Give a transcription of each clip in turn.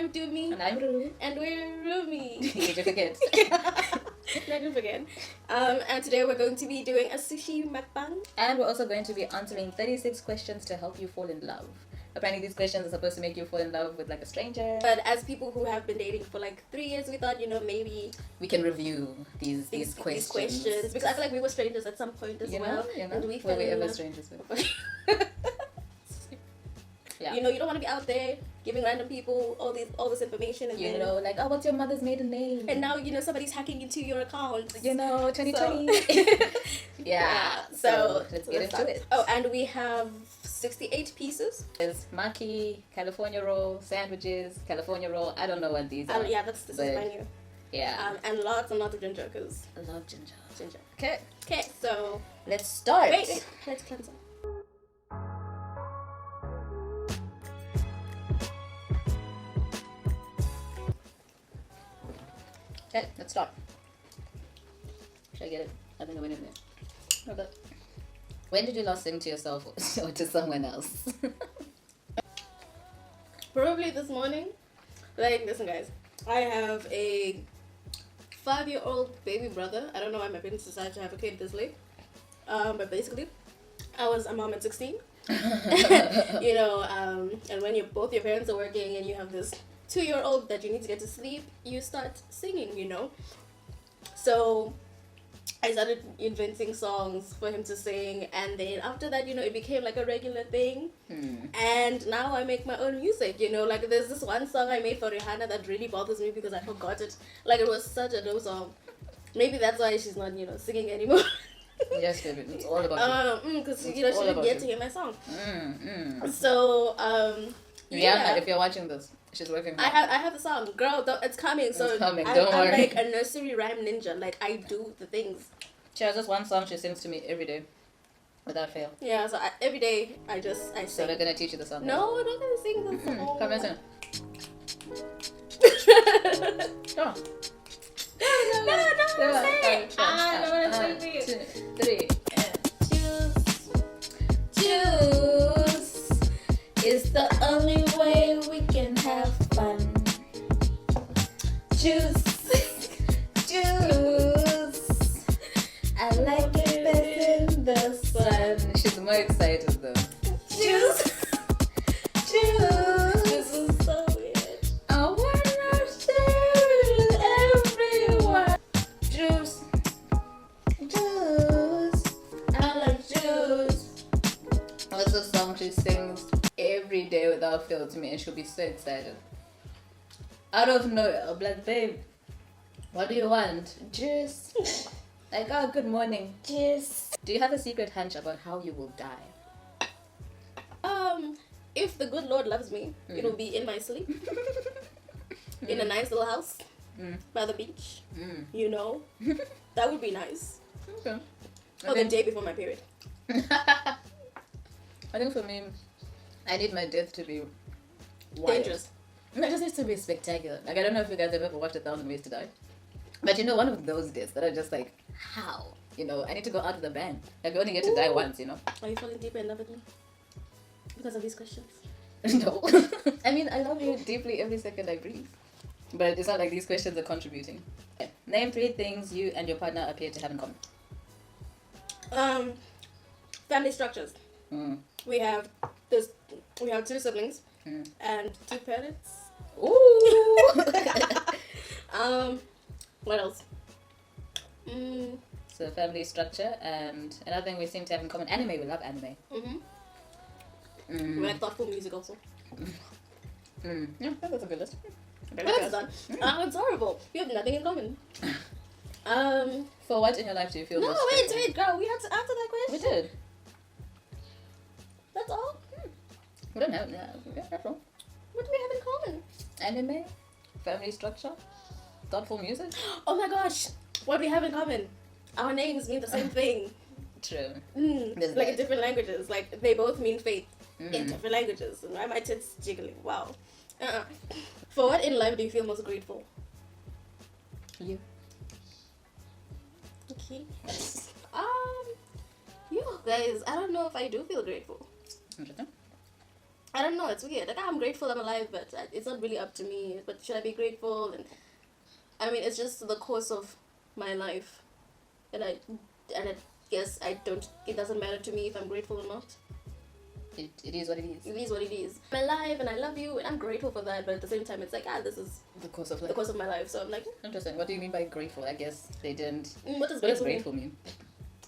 I'm Dumi. And I'm Rumi. And we're Rumi. Did you forget? Not to forget. And today we're going to be doing a sushi mukbang. And we're also going to be answering 36 questions to help you fall in love. Apparently these questions are supposed to make you fall in love with like a stranger. But as people who have been dating for like 3 years, we thought, maybe we can review these questions. Because I feel like we were strangers at some point as well. And we were ever strangers with. Yeah. You don't want to be out there giving random people all this information, and like, oh, what's your mother's maiden name? And now somebody's hacking into your account. 2020. So. Yeah. So let's get into it. Oh, and we have 68 pieces. There's maki, California roll, sandwiches, California roll. I don't know what these are. Yeah, this is menu. Yeah. And lots and lots of ginger, because I love ginger. Okay, so let's start. Wait, let's cleanse them. Okay, let's start. Should I get it? I think I went in there. Okay. When did you last sing to yourself or to someone else? Probably this morning. Like, listen guys, I have a 5-year-old baby brother. I don't know why my parents decided to have a kid this late. But basically, I was a mom at 16. And when both your parents are working and you have this 2-year-old that you need to get to sleep, you start singing, So I started inventing songs for him to sing, and then after that, it became like a regular thing. And now I make my own music, like there's this one song I made for Rihanna that really bothers me because I forgot it. Like, it was such a dope song. Maybe that's why she's not, singing anymore. Yes, baby, it's all about you. Because, she didn't get to hear my song. So, Rihanna, if you're watching this, she's working hard. I have the song, girl. It's coming. It's coming. Don't worry. I'm like a nursery rhyme ninja. Like, I do the things. She has this one song she sings to me every day, without fail. Yeah. So every day I sing. So they're gonna teach you the song. No, we're not gonna sing the song. Come listen. Come on. No, say it. I don't want to sing it. 2, 3. Juice is the only way we can have fun. Juice. I like it best in the sun. She's more excited though. Juice. This is so weird. I wanna share with everyone. Juice. I love juice. What's the song she sings every day without fail to me, and she'll be so excited. Out of nowhere, I'll be like, babe, what do you want? Juice. Like, oh, good morning. Juice. Do you have a secret hunch about how you will die? If the good Lord loves me, it'll be in my sleep. In a nice little house by the beach. That would be nice. Okay. Or the day before my period. I think for me, I need my death to be wild. Dangerous. No, it just needs to be spectacular. Like, I don't know if you guys have ever watched 1,000 Ways to Die. But one of those deaths that are just like, how? I need to go out with a bang. Like, you only get to die once, Are you falling deeper in love with me? Because of these questions? No. I mean, I love you deeply every second I breathe. But it's not like these questions are contributing. Okay. Name 3 things you and your partner appear to have in common. Family structures. We have 2 siblings and 2 parents. Ooh. What else? So family structure, and another thing we seem to have in common, anime. We love anime. We like thoughtful music also. Yeah, that's a good list. But that's done. It's horrible. We have nothing in common. For what in your life do you feel most wait, girl. We have to answer that question. We did. That's all? We don't have, yeah, that's all. What do we have in common? Anime, family structure, thoughtful music. Oh my gosh. What do we have in common? Our names mean the same thing. True. Like in different languages. Like, they both mean faith in different languages. And why my tits jiggling? Wow. For what in life do you feel most grateful? You. Okay. You guys, I don't know if I do feel grateful. Interesting. I don't know, it's weird. Like, I'm grateful I'm alive, but it's not really up to me. But should I be grateful? And I mean, it's just the course of my life, and I guess I don't. It doesn't matter to me if I'm grateful or not. It is what it is. It is what it is. I'm alive and I love you and I'm grateful for that. But at the same time, it's like this is The course of life. the course of my life. So I'm like, Interesting. What do you mean by grateful? I guess they didn't. what does What does grateful grateful mean?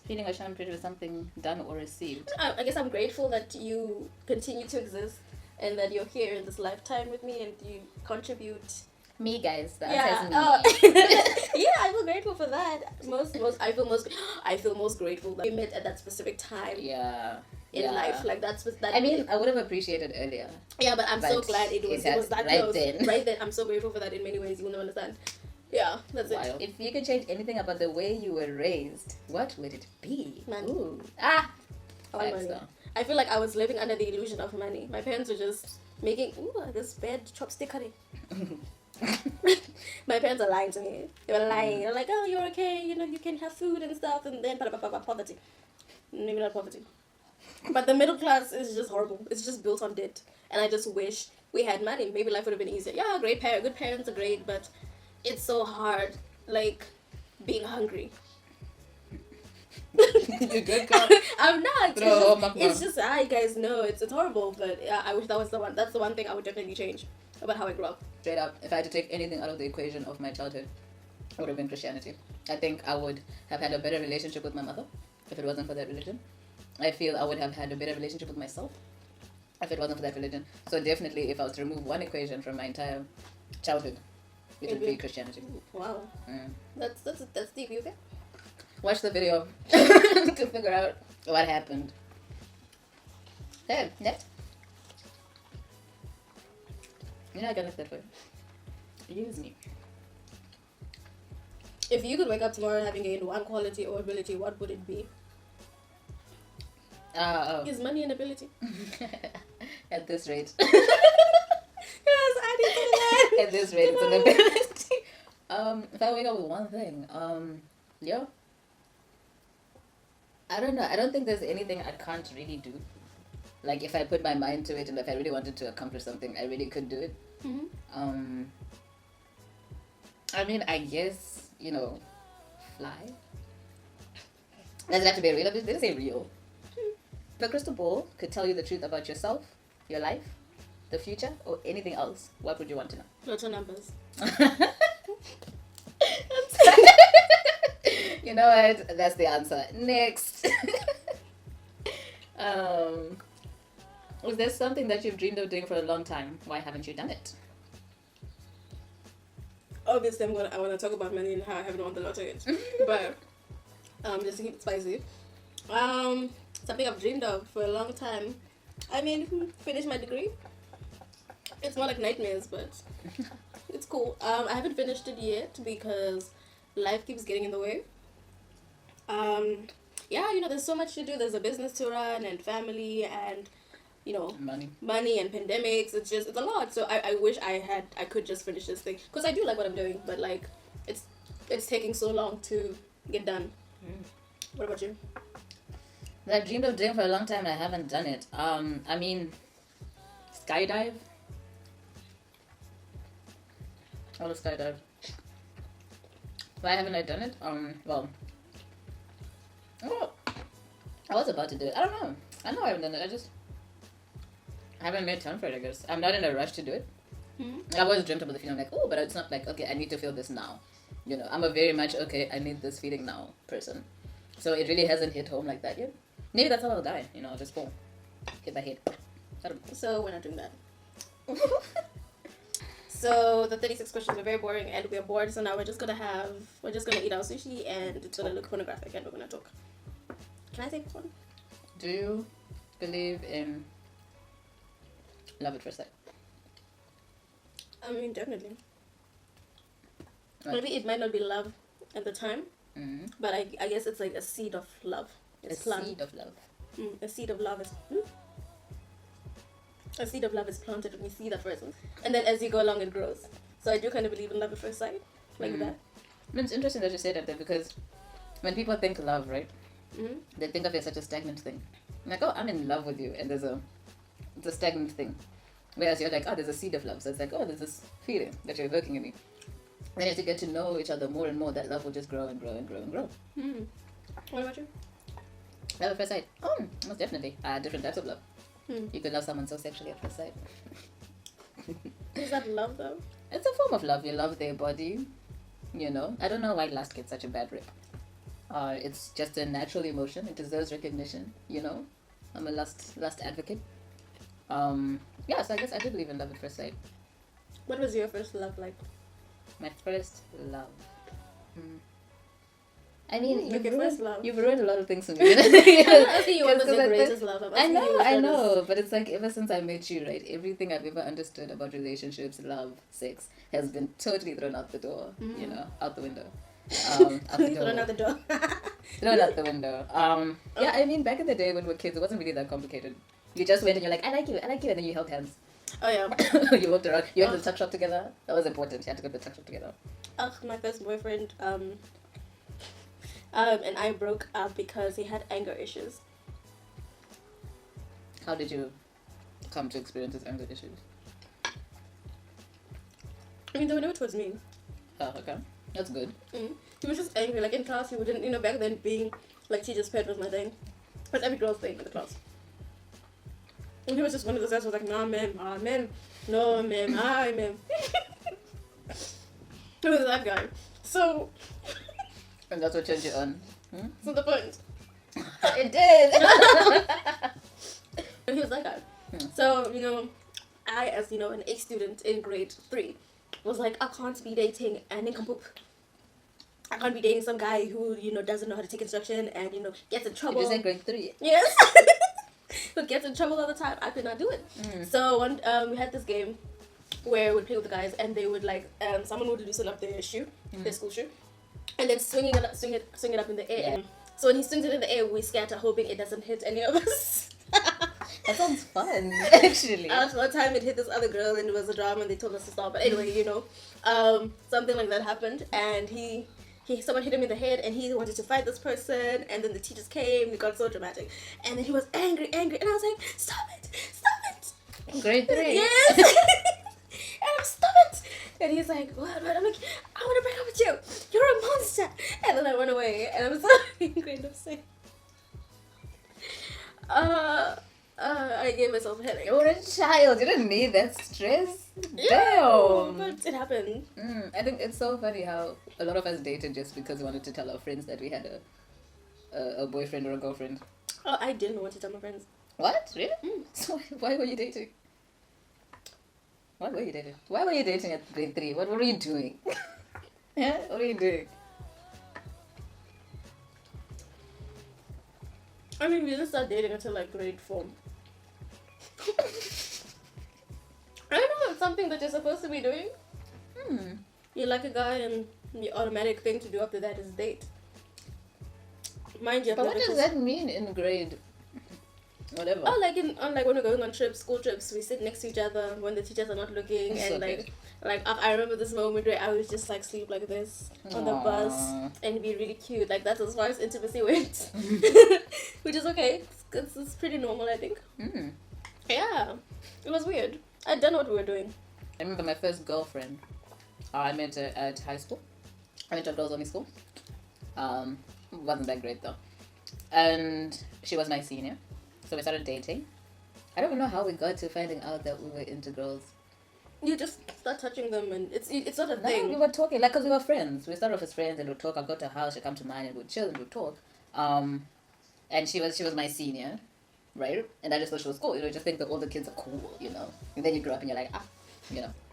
Feeling ashamed with something done or received. I guess I'm grateful that you continue to exist and that you're here in this lifetime with me and you contribute. Me, guys. That Yeah. says me. Yeah, I feel grateful for that. I feel most grateful that we met at that specific time Yeah. in life. Like that. I mean, I would have appreciated earlier. Yeah, but I'm so But glad it was that right close. then. Right then. I'm so grateful for that in many ways. You will never understand. Yeah, that's it. Wild. If you could change anything about the way you were raised, what would it be? Money. Ooh. All money. I feel like I was living under the illusion of money. My parents were just making this bad chopstick curry. My parents are lying to me. They were lying. They're like, oh, you're okay. You know, you can have food and stuff. And then poverty. Maybe not poverty. But the middle class is just horrible. It's just built on debt. And I just wish we had money. Maybe life would have been easier. Yeah, good parents are great, but it's so hard, like, being hungry. You good, girl? I'm not. No, It's just you guys know it's horrible, but yeah, I wish that was the one. That's the one thing I would definitely change about how I grew up. Straight up, if I had to take anything out of the equation of my childhood, it would have been Christianity. I think I would have had a better relationship with my mother if it wasn't for that religion. I feel I would have had a better relationship with myself if it wasn't for that religion. So definitely, if I was to remove one equation from my entire childhood, it would be Christianity. Wow. That's deep. You okay? Watch the video to figure out what happened. There, next. You're not gonna lift that for you. Use me. If you could wake up tomorrow having gained one quality or ability, what would it be? Is money an ability? At this rate. Yes, I did that. At this rate, it's an ability. If I wake up with one thing, yeah. I don't know. I don't think there's anything I can't really do. Like, if I put my mind to it and if I really wanted to accomplish something, I really could do it. Mm-hmm. I mean, I guess, fly. Does it have to be real? They didn't say real. If a crystal ball could tell you the truth about yourself, your life, the future, or anything else, what would you want to know? Lots of numbers. You know what? That's the answer. Next. Was there something that you've dreamed of doing for a long time? Why haven't you done it? Obviously, I want to talk about money and how I haven't won the lottery yet. But just to keep it spicy. Something I've dreamed of for a long time. I mean, finish my degree. It's more like nightmares, but it's cool. I haven't finished it yet because life keeps getting in the way. Yeah, there's so much to do. There's a business to run and family and money and pandemics. It's a lot. So I wish I could just finish this thing because I do like what I'm doing, but like it's taking so long to get done. What about you? That I've dreamed of doing for a long time and I haven't done it. I mean, skydive. I want to skydive. Why haven't I done it? Well, I was about to do it. I don't know. I know I haven't done it. I haven't made time for it, I guess. I'm not in a rush to do it. Mm-hmm. I've always dreamt about the feeling like, but it's not like, okay, I need to feel this now. I'm a very much, okay, I need this feeling now person. So it really hasn't hit home like that yet. Maybe that's how I'll die, I'll just fall. Hit my head. I don't know. So we're not doing that. So the 36 questions are very boring and we're bored, so now we're just gonna eat our sushi and it's gonna look pornographic and we're gonna talk. Can I take one? Do you believe in love at first sight? I mean, definitely. Right. Maybe it might not be love at the time, but I guess it's like a seed of love. It's planted. Seed of love. A seed of love is... A seed of love is planted when you see that person. And then as you go along, it grows. So I do kind of believe in love at first sight. Like that. I mean, it's interesting that you say that because when people think love, right? They think of it as such a stagnant thing. Like, I'm in love with you. And there's a It's a stagnant thing. Whereas you're like, oh, there's a seed of love. So it's like, oh, there's this feeling that you're evoking in me. Then as you get to know each other more and more, that love will just grow and grow and grow and grow. What about you? Love at first sight. Oh, most definitely. Different types of love. Hmm. You could love someone so sexually at first sight. Is that love though? It's a form of love. You love their body. You know. I don't know why lust gets such a bad rep. It's just a natural emotion. It deserves recognition. You know. I'm a lust advocate. Yeah, so I guess I do believe in love at first sight. What was your first love like? My first love. I mean, Like your first love. You've ruined a lot of things for me. I'm not asking you what was your greatest love. I'm asking you I know, but it's like ever since I met you, right? Everything I've ever understood about relationships, love, sex, has been totally thrown out the door. You know, out the window. Out the door. Thrown out the door. Thrown out the window. Yeah, I mean, back in the day when we were kids, it wasn't really that complicated. You just went and you're like, I like you, and then you held hands. Oh yeah. You walked around. You went to the tuck shop together. That was important. You had to go to the tuck shop together. My first boyfriend, and I broke up because he had anger issues. How did you come to experience his anger issues? I mean, they were never towards me. Oh, okay. That's good. He was just angry. Like in class, he wouldn't, back then being like teacher's pet was my thing. It was every girl's thing in the class. And he was just one of those guys who was like, nah, ma'am, no, ma'am, hi, ma'am. He was that guy. So, And that's what turned you on. so the point. It did! And he was that guy. So, I, as an A student in grade 3, was like, I can't be dating an nincompoop. I can't be dating some guy who, doesn't know how to take instruction and, gets in trouble. Did you say grade 3? Yes. Who gets in trouble all the time. I could not do it. So we had this game where we'd play with the guys and they would like, someone would loosen up their shoe, their school shoe, and then swing it up in the air. Yeah. So when he swings it in the air, we scatter, hoping it doesn't hit any of us. That sounds fun, actually. One time it hit this other girl and it was a drama and they told us to stop. But anyway, something like that happened and someone hit him in the head and he wanted to fight this person and then the teachers came. It got so dramatic and then he was angry and I was like, stop it. Grade 3? Yes. And I'm, stop it. And he's like, what? I'm like, I want to break up with you. You're a monster. And then I went away and I'm so angry and upset. I gave myself a headache. You were a child. You didn't need that stress. Yeah, Damn. but it happened. I think it's so funny how a lot of us dated just because we wanted to tell our friends that we had a boyfriend or a girlfriend. Oh, I didn't want to tell my friends. What? Really? So why were you dating? Why were you dating at grade 3? What were you doing? Yeah? What were you doing? I mean, we didn't start dating until like grade 4. I don't know, it's something that you're supposed to be doing. You like a guy and the automatic thing to do after that is date. Mind you, But what does that mean in grade whatever? Oh, like when we're going on trips, school trips, we sit next to each other when the teachers are not looking, It's and so like I remember this moment where I would just like sleep like this on the bus and be really cute. Like that's as far as intimacy went, which is okay. It's pretty normal, I think. Yeah, it was weird. I don't know what we were doing. I remember my first girlfriend. I met her at high school. I went to a girls' only school. Wasn't that great though, and she was my senior. So we started dating. I don't know how we got to finding out that we were into girls. You just start touching them and it's not a No, thing. we were talking, like, because we were friends. We started off as friends and we'd talk. I'd go to her house, she'd come to mine and we'd chill and we'd talk. And she was my senior, right? And I just thought she was cool. Just think that all the kids are cool, And then you grow up and you're like,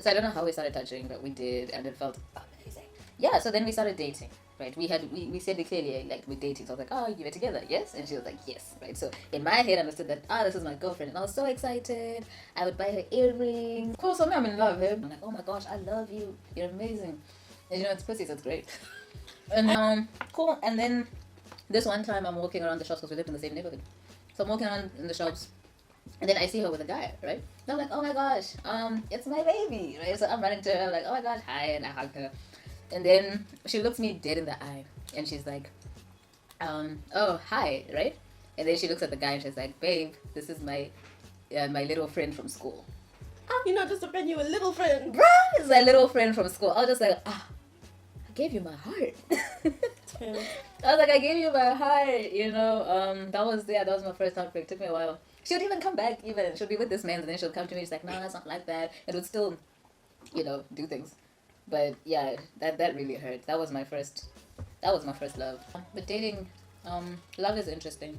So I don't know how we started touching, but we did and it felt amazing. Yeah, so then we started dating. Right, we said it clearly, like, we're dating. So I was like, oh, you were together, yes? And she was like, yes, right? So in my head, I understood that, this is my girlfriend. And I was so excited. I would buy her earrings. Of course, I'm in love, I'm like, oh my gosh, I love you. You're amazing. And it's pussy, so it's great. And cool. And then this one time, I'm walking around the shops because we lived in the same neighborhood. So I'm walking around in the shops. And then I see her with a guy, right? And I'm like, oh my gosh, it's my baby, right? So I'm running to her, I'm like, oh my gosh, hi, and I hug her. And then she looks me dead in the eye and she's like, oh, hi, right? And then she looks at the guy and she's like, babe, this is my my little friend from school. You're not just a friend, you're a little friend. Bruh, it's my little friend from school. I was just like, I gave you my heart. I was like, I gave you my heart, you know. That was my first heartbreak. It took me a while. She would even come back, she'll be with this man, and then she'll come to me. She's like, no, that's not like that. It would still, do things. But yeah, that really hurt. That was my first love. But dating, love is interesting.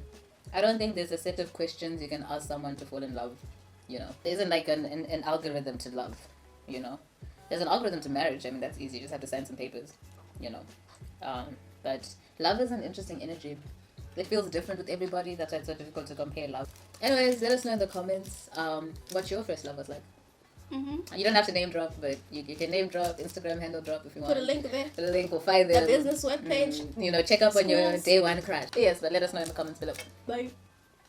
I don't think there's a set of questions you can ask someone to fall in love. There isn't like an algorithm to love. There's an algorithm to marriage. I mean, that's easy. You just have to sign some papers. But love is an interesting energy. It feels different with everybody. That's why it's so difficult to compare love. Anyways, let us know in the comments what your first love was like. Mm-hmm. You don't have to name drop, but you can name drop, Instagram handle drop if you want. Put a link there. Put a link, we'll find them. The business webpage. Check up on your day one crush. Yes, but let us know in the comments below. Bye.